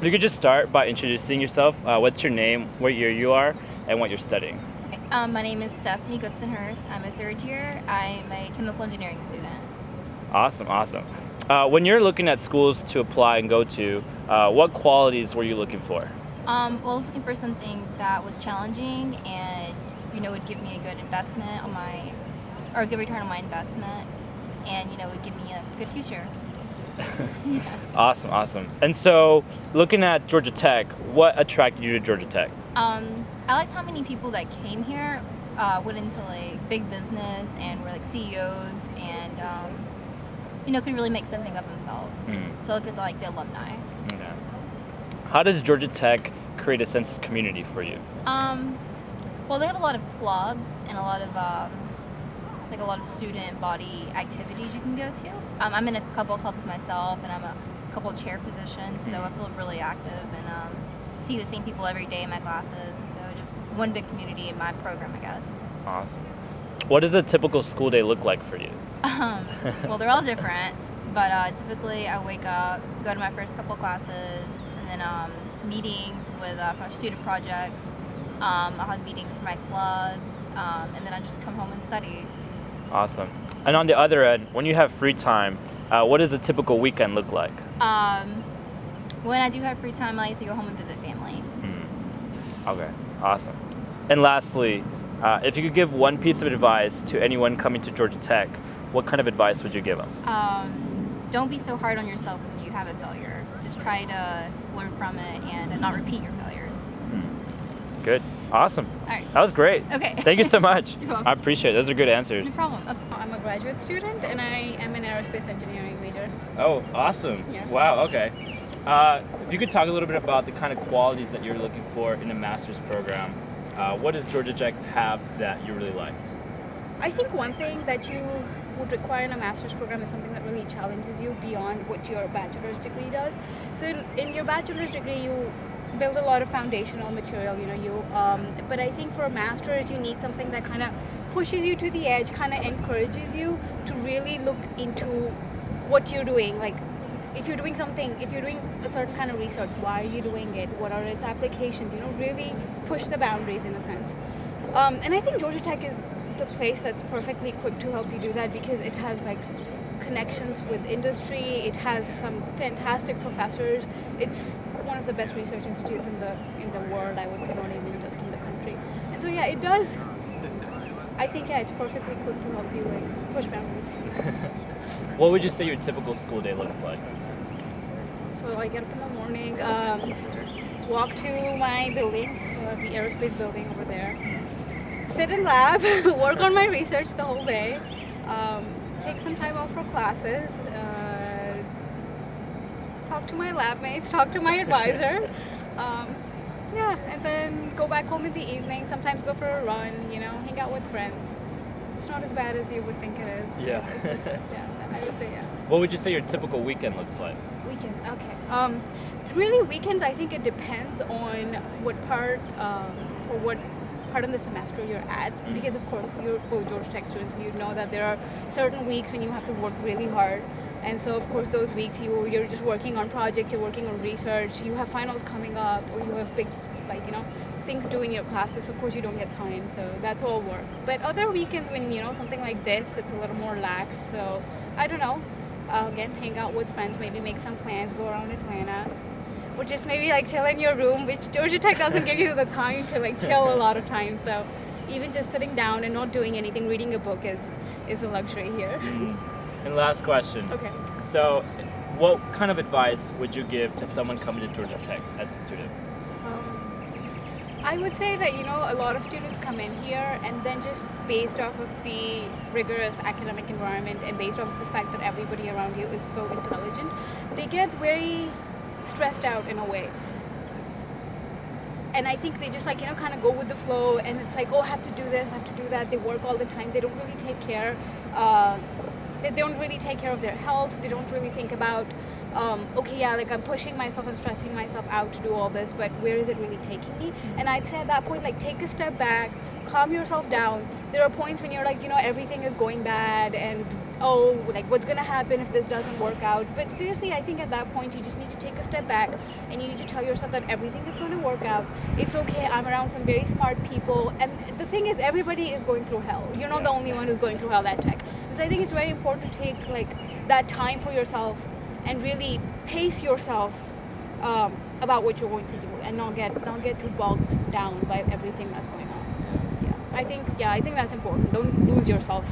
If you could just start by introducing yourself. What's your name, what year you are, and what you're studying? Okay. My name is Stephanie Goodson-Hurst. I'm a third year. I'm a chemical engineering student. Awesome. When you're looking at schools to apply and go to, what qualities were you looking for? I was looking for something that was challenging and would give me a good investment or a good return on my investment, and would give me a good future. Yeah. Awesome. And so, looking at Georgia Tech, what attracted you to Georgia Tech? I liked how many people that came here went into like big business and were like CEOs and could really make something of themselves. So look at like the alumni. Okay. How does Georgia Tech create a sense of community for you? Well, they have a lot of clubs and a lot of student body activities you can go to. I'm in a couple of clubs myself, and I'm a couple of chair positions, so I feel really active and see the same people every day in my classes, and so just one big community in my program, I guess. Awesome. What does a typical school day look like for you? Well, they're all different, but typically I wake up, go to my first couple classes, and then meetings with student projects. I'll have meetings for my clubs, and then I just come home and study. Awesome. And on the other end, when you have free time, what does a typical weekend look like? When I do have free time, I like to go home and visit family. Okay, awesome. And lastly, if you could give one piece of advice to anyone coming to Georgia Tech, what kind of advice would you give them? Don't be so hard on yourself when you have a failure. Just try to learn from it and not repeat your failures. Good. Awesome. All right. That was great. Okay. Thank you so much. You're welcome. I appreciate it. Those are good answers. No problem. I'm a graduate student and I am an aerospace engineering major. Oh, awesome. Yeah. Wow, okay. If you could talk a little bit about the kind of qualities that you're looking for in a master's program, what does Georgia Tech have that you really liked? I think one thing that you would require in a master's program is something that really challenges you beyond what your bachelor's degree does. So in your bachelor's degree, you build a lot of foundational material, but I think for a master's, you need something that kind of pushes you to the edge, kind of encourages you to really look into what you're doing. Like, if you're doing a certain kind of research, why are you doing it? What are its applications? Really push the boundaries in a sense. And I think Georgia Tech is the place that's perfectly equipped to help you do that because it has like connections with industry. It has some fantastic professors. It's one of the best research institutes in the world, I would say, not even just in the country. And so yeah, it does. I think it's perfectly equipped to help you like push boundaries. What would you say your typical school day looks like? So I get up in the morning, walk to my building, the aerospace building over there, sit in lab, work on my research the whole day, take some time off for classes, talk to my lab mates, talk to my advisor, and then go back home in the evening, sometimes go for a run, hang out with friends. It's not as bad as you would think it is. Yeah. I would say yeah. What would you say your typical weekend looks like? Weekend, okay. Really, weekends, I think it depends on what part or what part of the semester you're at, because of course you're both Georgia Tech students, so you know that there are certain weeks when you have to work really hard, and so of course those weeks you're just working on projects, you're working on research, you have finals coming up, or you have big things due in your classes. Of course you don't get time, so that's all work. But other weekends when something like this, it's a little more lax, so I don't know, again, hang out with friends, maybe make some plans, go around Atlanta, or just maybe like chill in your room, which Georgia Tech doesn't give you the time to like chill a lot of times. So even just sitting down and not doing anything, reading a book is a luxury here. And last question. Okay. So what kind of advice would you give to someone coming to Georgia Tech as a student? I would say that a lot of students come in here and then just based off of the rigorous academic environment and based off of the fact that everybody around you is so intelligent, they get very stressed out in a way. And I think they just kind of go with the flow, and it's like, oh, I have to do this, I have to do that. They work all the time. They don't really take care. They don't really take care of their health. They don't really think about okay, yeah, like I'm pushing myself and stressing myself out to do all this, but where is it really taking me? And I'd say at that point, like, take a step back, calm yourself down. There are points when you're like, everything is going bad and oh, like what's gonna happen if this doesn't work out? But seriously, I think at that point you just need to take a step back and you need to tell yourself that everything is going to work out. It's okay, I'm around some very smart people, and the thing is, everybody is going through hell. You're not the only one who's going through hell at tech. So I think it's very important to take like that time for yourself and really pace yourself about what you're going to do, and not get too bogged down by everything that's going on. I think that's important. Don't lose yourself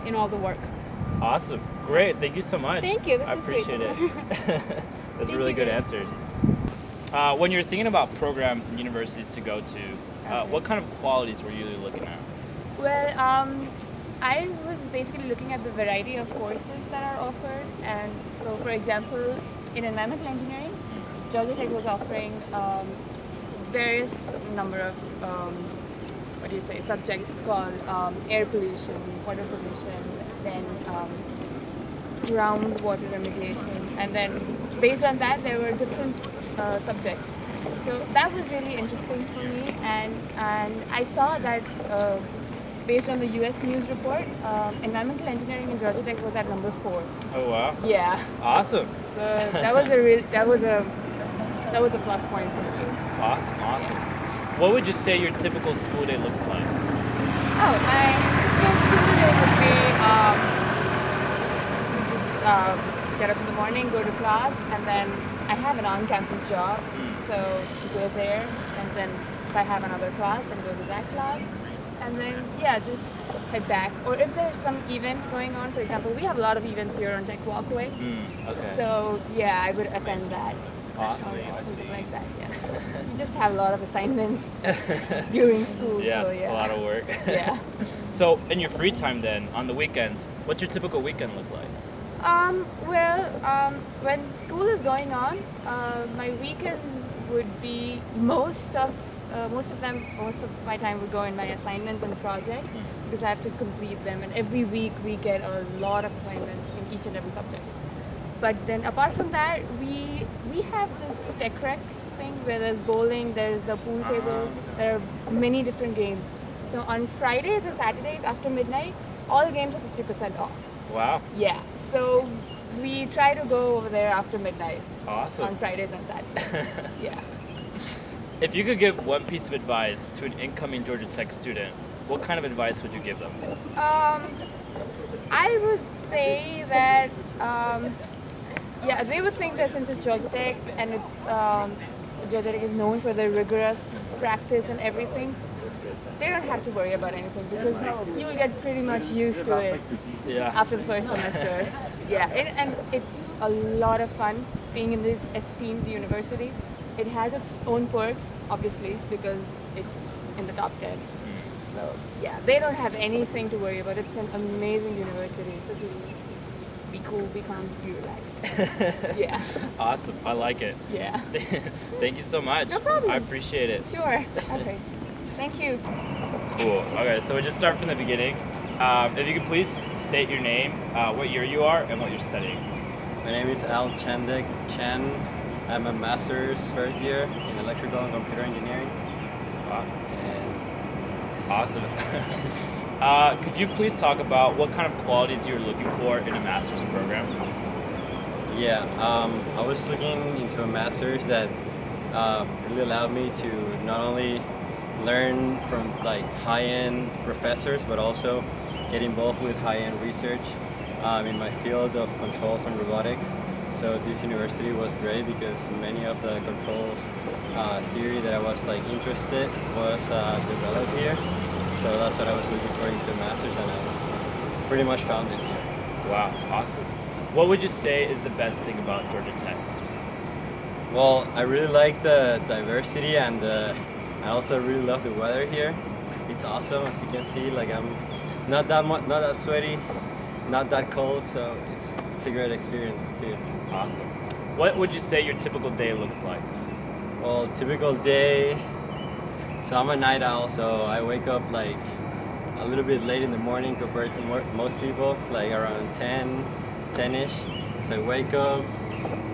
in all the work. Awesome. Great. Thank you so much. Thank you. This I is great. appreciate it. Those are really you, good guys. answers. When you're thinking about programs and universities to go to, what kind of qualities were you looking at? Well, I was basically looking at the variety of courses that are offered, and so for example, in environmental engineering, Georgia Tech was offering various number of subjects called air pollution, water pollution, then groundwater remediation, and then based on that there were different subjects. So that was really interesting for me, and I saw that based on the US News report, environmental engineering in Georgia Tech was at number 4. Oh wow. Yeah. Awesome. So that was a plus point for me. Awesome. What would you say your typical school day looks like? Oh, my typical school day would be just get up in the morning, go to class, and then I have an on-campus job, so to go there, and then if I have another class, then go to that class, and then just head back. Or if there's some event going on, for example, we have a lot of events here on Tech Walkway. Okay. So I would attend that. Awesome. Something like that. Yeah. You just have a lot of assignments during school. Yes, so, a lot of work. Yeah. So in your free time then, on the weekends, what's your typical weekend look like? When school is going on, my weekends would be most of my time would go in my assignments and projects because I have to complete them, and every week we get a lot of assignments in each and every subject. But then apart from that, we have this tech rec thing where there's bowling, there's the pool table, there are many different games. So on Fridays and Saturdays after midnight, all games are 50% off. Wow. Yeah. So we try to go over there after midnight. Awesome. On Fridays and Saturdays. Yeah. If you could give one piece of advice to an incoming Georgia Tech student, what kind of advice would you give them? I would say that they would think that since it's Georgia Tech and it's Georgia Tech is known for their rigorous practice and everything, they don't have to worry about anything because you will get pretty much used to it after the first semester. And it's a lot of fun being in this esteemed university. It has its own perks, obviously, because it's in the top 10. So they don't have anything to worry about. It's an amazing university. So just be cool, be calm, be relaxed. Awesome. I like it. Yeah. Thank you so much. No problem. I appreciate it. Sure. Okay. Thank you. Cool. Okay, so we'll just start from the beginning. If you could please state your name, what year you are, and what you're studying. My name is Al Chandek Chen. I'm a master's first year in electrical and computer engineering. Wow. And awesome. Could you please talk about what kind of qualities you're looking for in a master's program? I was looking into a master's that really allowed me to not only learn from like high-end professors, but also get involved with high-end research in my field of controls and robotics. So this university was great because many of the controls theory that I was like interested was developed here. So that's what I was looking for into a master's, and I pretty much found it here. Wow, awesome. What would you say is the best thing about Georgia Tech? Well, I really like the diversity, and I also really love the weather here. It's awesome, as you can see. Like I'm not that sweaty, not that cold, so it's a great experience too. Awesome. What would you say your typical day looks like? Well, typical day. So I'm a night owl, so I wake up like a little bit late in the morning compared to most people, like around 10-ish. So I wake up,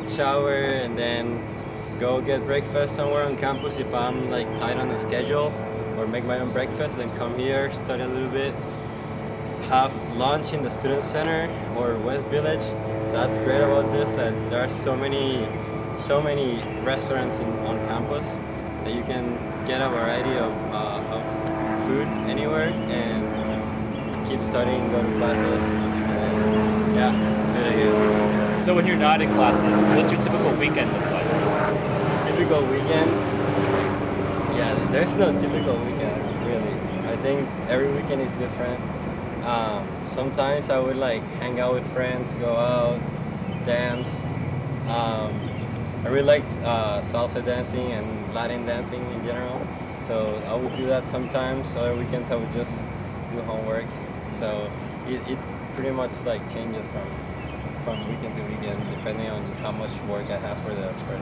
shower, and then go get breakfast somewhere on campus if I'm like tight on the schedule, or make my own breakfast, then come here, study a little bit, have lunch in the student center or West Village. So that's great about this, that there are so many restaurants on campus that you can get a variety of food anywhere and keep studying, go to classes, and yeah, do it again. So when you're not in classes, what's your typical weekend look like? Typical weekend? Yeah, there's no typical weekend, really. I think every weekend is different. Sometimes I would like hang out with friends, go out, dance. I really like salsa dancing and Latin dancing in general. So I would do that sometimes. Other weekends I would just do homework. So it pretty much like changes from weekend to weekend depending on how much work I have for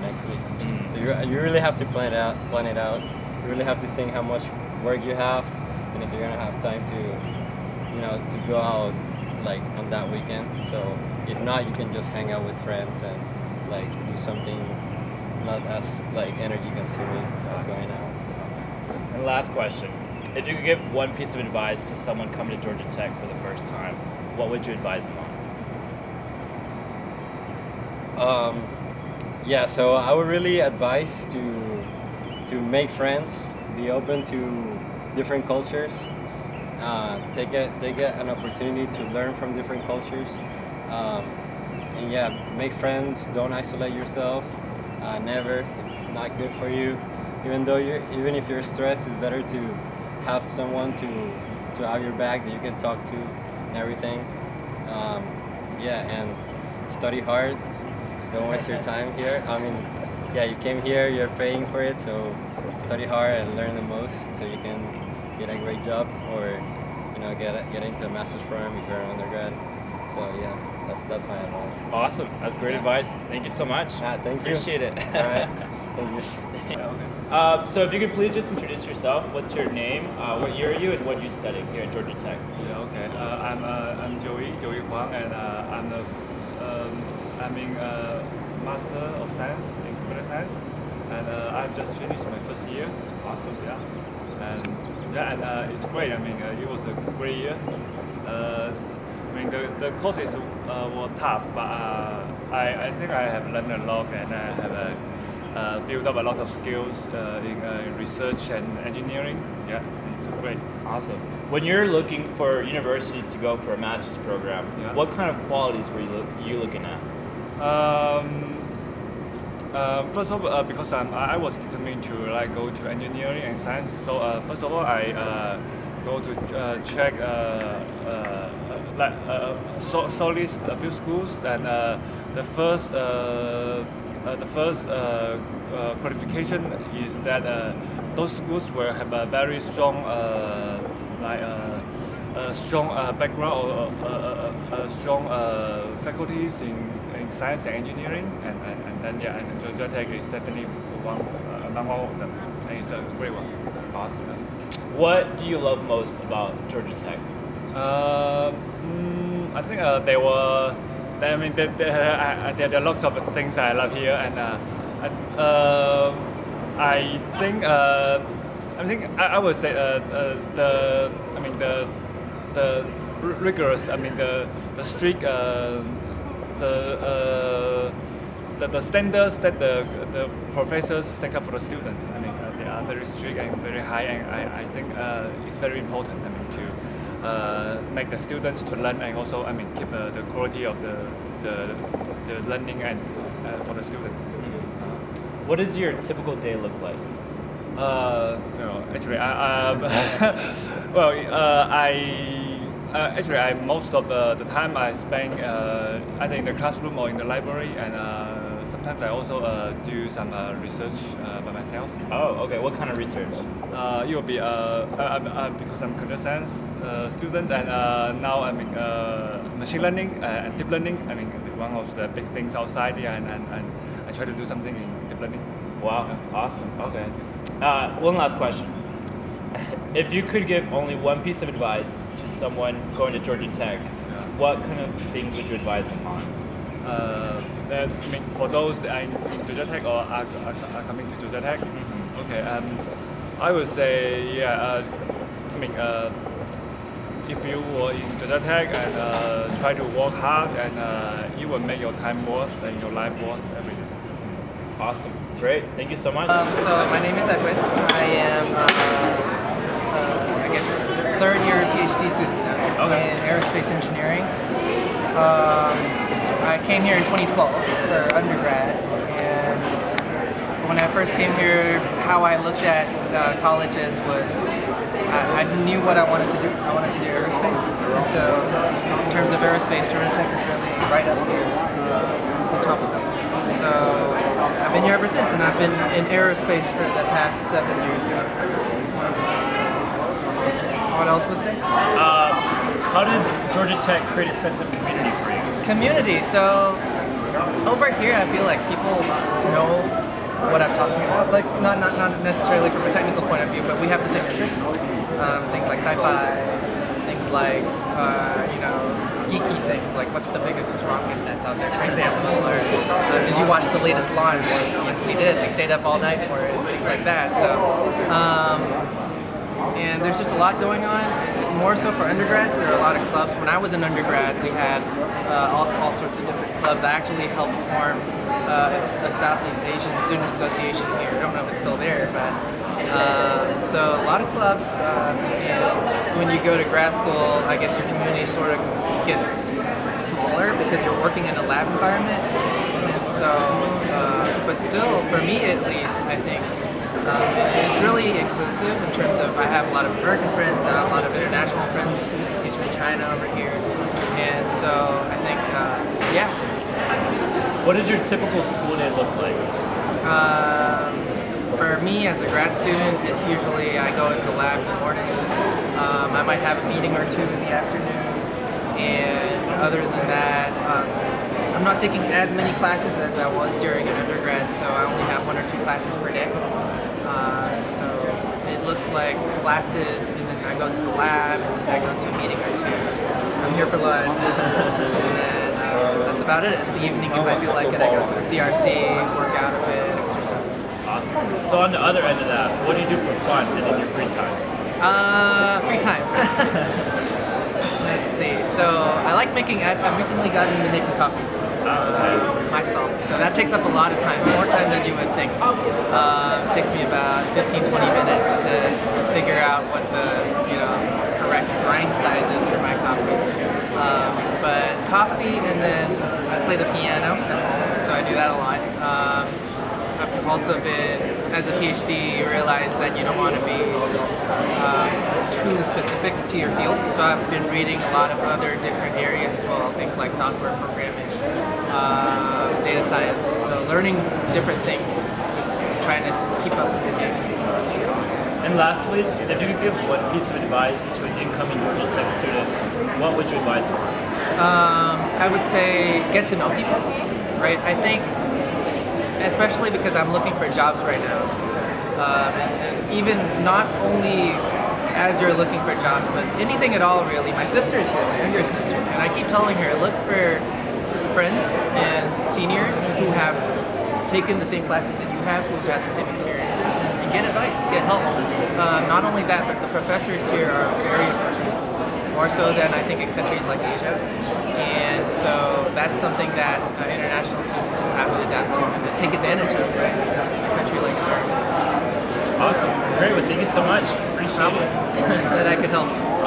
next week. Mm. So you really have to plan it out. You really have to think how much work you have and if you're gonna have time to go out like on that weekend. So if not, you can just hang out with friends and like do something not as like energy consuming as going out. So. And last question. If you could give one piece of advice to someone coming to Georgia Tech for the first time, what would you advise them on? Yeah, so I would really advise to make friends, be open to different cultures, take an opportunity to learn from different cultures, and yeah, make friends. Don't isolate yourself. Never. It's not good for you. Even if you're stressed, it's better to have someone to have your back that you can talk to and everything. Yeah, and study hard. Don't waste your time here. I mean, yeah, you came here, you're paying for it, so study hard and learn the most so you can get a great job or get into a master's program if you're an undergrad. So yeah, that's my advice. Awesome. That's great advice. Thank you so much. Thank you. Appreciate it. All right. Thank you. So if you could please just introduce yourself. What's your name? What year are you, and what are you studying here at Georgia Tech? Yeah, okay. I'm Joey Huang, and I'm in Master of Science in Computer Science, and I've just finished my first year. Awesome. And it's great. I mean, it was a great year. I mean, the courses were tough, but I think I have learned a lot, and I have built up a lot of skills in research and engineering. Yeah, it's great. Awesome. When you're looking for universities to go for a master's program, what kind of qualities were you looking at? First of all, because I was determined to go to engineering and science. So first of all, I go to check shortlist a few schools, and the first qualification is that those schools will have a very strong background or strong faculties in science and engineering, and then and Georgia Tech is definitely one among all of them, and it's a great one. Awesome. What do you love most about Georgia Tech? I think there are lots of things I love here, and I would say the rigorous, the strict, the standards that the professors set up for the students. They are very strict and very high, and I think it's very important. To make the students to learn, and also keep the quality of the learning and for the students. What does your typical day look like? Actually, I most of the time I spend either in the classroom or in the library, and sometimes I also do some research by myself. Oh, okay. What kind of research? It will be because I'm a computer science student, and now I'm in machine learning and deep learning. One of the big things outside, and I try to do something in deep learning. Wow, awesome. Okay. One last question. If you could give only one piece of advice to someone going to Georgia Tech, what kind of things would you advise them on? that, I mean, for those that are in Georgia Tech or are coming to Georgia Tech, okay, I would say, yeah, I mean, if you were in Georgia Tech and try to work hard, and you will make your time worth and your life worth every day. Awesome. Great. Thank you so much. So my name is Edwin. I am, I guess, third year PhD student now in aerospace engineering. I came here in 2012 for undergrad, and when I first came here, how I looked at colleges was I knew what I wanted to do. I wanted to do aerospace, and so in terms of aerospace, Georgia Tech is really right up here, on top of them. So I've been here ever since, and I've been in aerospace for the past 7 years now. What else was there? How does Georgia Tech create a sense of community for you? Community. So over here, I feel like people know what I'm talking about. Like not necessarily from a technical point of view, but we have the same interests. Things like sci-fi, things like you know, geeky things like what's the biggest rocket that's out there, for example, or did you watch the latest launch? Yes, we did. We stayed up all night for it, things like that. So, and there's just a lot going on. More so for undergrads, there are a lot of clubs. When I was an undergrad, we had all sorts of different clubs. I actually helped form a Southeast Asian Student Association here. I don't know if it's still there, but so a lot of clubs. And when you go to grad school, I guess your community sort of gets smaller because you're working in a lab environment. And so, but still, for me at least, I think it's really inclusive in terms of I have a lot of American friends, a lot of international friends. He's from China over here, and so I think, yeah. What does your typical school day look like? For me as a grad student, it's usually I go into the lab in the morning. I might have a meeting or two in the afternoon, and other than that, I'm not taking as many classes as I was during an undergrad, so I only have 1 or 2 classes per day. So it looks like classes, and then I go to the lab, and then I go to a meeting or two. I'm here for lunch, and that's about it. In the evening, if I feel like it, I go to the CRC, work out a bit, and exercise. Awesome. So on the other end of that, what do you do for fun and in your free time? Free time. Let's see. So I like making. I've recently gotten into making coffee myself. So that takes up a lot of time, more time than you would think. It takes me about 15-20 minutes to figure out what the correct grind size is for my coffee. But coffee, and then I play the piano at home, so I do that a lot. I've also been, as a PhD, you realize that you don't want to be too specific to your field. So I've been reading a lot of other different areas as well, things like software programming, data science. So learning different things, just trying to keep up with the game. And lastly, if you could give one piece of advice to an incoming Georgia Tech student, what would you advise them? I would say get to know people, right? I think, especially because I'm looking for jobs right now, and even not only as you're looking for jobs, but anything at all really. My sister is here, my younger sister, and I keep telling her, look for friends and seniors who have taken the same classes that you have, who have had the same experiences, and get advice, get help. Not only that, but the professors here are very approachable, more so than I think in countries like Asia. And so that's something that international students will have to adapt to and take advantage of, right? It's a country like America. Awesome. Great. Well, thank you so much. Appreciate it. That I could help. Awesome.